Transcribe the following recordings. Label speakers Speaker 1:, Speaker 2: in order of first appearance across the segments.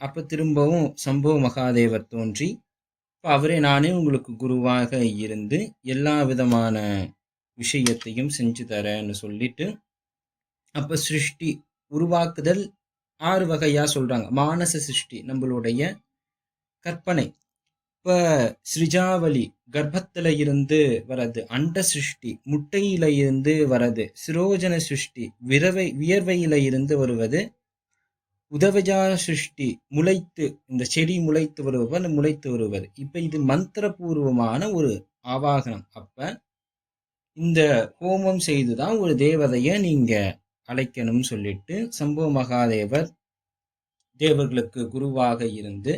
Speaker 1: அப்போ திரும்பவும் சம்போ மகாதேவர் தோன்றி இப்போ அவரே நானே உங்களுக்கு குருவாக இருந்து எல்லா விதமான விஷயத்தையும் செஞ்சு தரேன்னு சொல்லிட்டு அப்போ சிருஷ்டி உருவாக்குதல் 6 வகையாக சொல்கிறாங்க. மானச சிருஷ்டி நம்மளுடைய கற்பனை. இப்போ சிருஜாவளி கர்ப்பத்தில் இருந்து வரது, அண்ட சிருஷ்டி முட்டையில இருந்து வரது, சிரோஜன சிருஷ்டி வியர்வையில இருந்து வருவது, உதவஜா சிருஷ்டி முளைத்து இந்த செடி முளைத்து வருவது, முளைத்து வருவது. இப்போ இது மந்திரபூர்வமான ஒரு ஆவாகனம். அப்போ இந்த ஹோமம் செய்துதான் ஒரு தேவதையை நீங்க அழைக்கணும்னு சொல்லிட்டு சம்போ மகாதேவர் தேவர்களுக்கு குருவாக இருந்து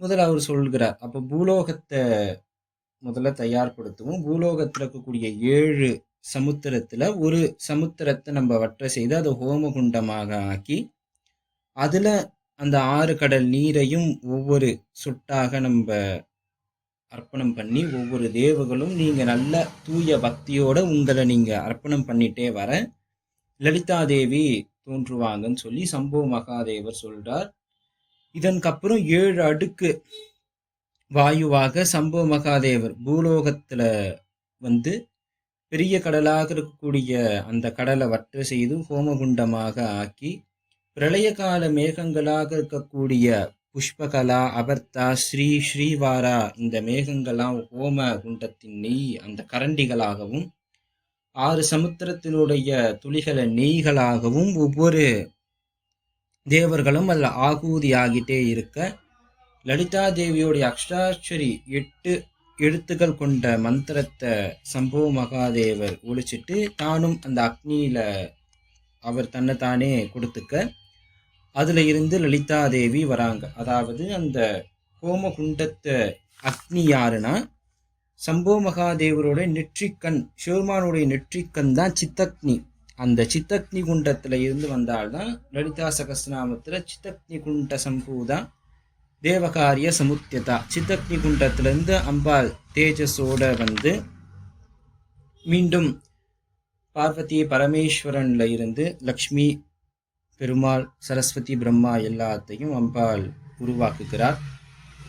Speaker 1: முதல்ல அவர் சொல்கிறார். அப்போ பூலோகத்தை முதல்ல தயார்படுத்துவோம். பூலோகத்தில் இருக்கக்கூடிய 7 சமுத்திரத்துல ஒரு சமுத்திரத்தை நம்ம வற்ற செய்து அதை ஹோமகுண்டமாக ஆக்கி அதுல அந்த 6 கடல் நீரையும் ஒவ்வொரு சொட்டாக நம்ம அர்ப்பணம் பண்ணி ஒவ்வொரு தேவர்களும் நீங்க நல்ல தூய பக்தியோட உங்களை நீங்க அர்ப்பணம் பண்ணிட்டே வர லலிதா தேவி தோன்றுவாங்கன்னு சொல்லி சம்போ மகாதேவர் சொல்றார். இதற்கப்புறம் 7 அடுக்கு வாயுவாக சம்போ மகாதேவர் பூலோகத்துல வந்து பெரிய கடலாக இருக்கக்கூடிய அந்த கடலை வற்ற செய்து ஹோமகுண்டமாக ஆக்கி பிரளய கால மேகங்களாக இருக்கக்கூடிய புஷ்பகலா, அபர்த்தா, ஸ்ரீவாரா இந்த மேகங்களாம் ஹோம குண்டத்தின் நெய் அந்த கரண்டிகளாகவும் 6 சமுத்திரத்தினுடைய துளிகளை நெய்களாகவும் ஒவ்வொரு தேவர்களும் அதில் ஆகூதி ஆகிட்டே இருக்க லலிதா தேவியோடைய அஷ்டாட்சரி 8 எழுத்துக்கள் கொண்ட மந்திரத்தை சம்போ மகாதேவர் ஒழிச்சிட்டு தானும் அந்த அக்னியில அவர் தன்னைத்தானே கொடுத்துக்க அதுல இருந்து லலிதா தேவி வராங்க. அதாவது அந்த ஹோமகுண்டத்தை அக்னி யாருன்னா சம்போ மகாதேவரோட நெற்றிக்கண், சிவருமானுடைய நெற்றிக்கண் தான் சித்தக்னி. அந்த சித்தக்னி குண்டத்துல இருந்து வந்தால்தான் லலிதா சகஸ்ரநாமத்துல சித்தக்னி குண்ட சம்பூதா தேவகாரிய சமுத்தியதா. சித்தக்னி குண்டத்திலிருந்து அம்பாள் தேஜஸோட வந்து மீண்டும் பார்வதி பரமேஸ்வரன்ல இருந்து லக்ஷ்மி, பெருமாள், சரஸ்வதி, பிரம்மா எல்லாத்தையும் அம்பாள் உருவாக்குகிறார்.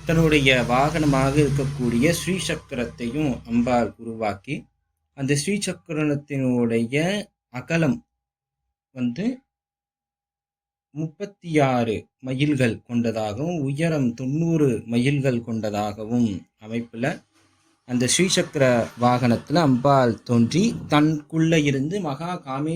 Speaker 1: தன்னுடைய வாகனமாக இருக்கக்கூடிய ஸ்ரீசக்கரத்தையும் அம்பாள் உருவாக்கி அந்த ஸ்ரீசக்கரத்தினுடைய அகலம் வந்து 36 மைல்கள் கொண்டதாகவும் உயரம் 90 மைல்கள் கொண்டதாகவும் அமைப்புல அந்த ஸ்ரீசக்கர வாகனத்துல அம்பாள் தோன்றி தனக்குள்ள இருந்து மகா காமேஸ்வர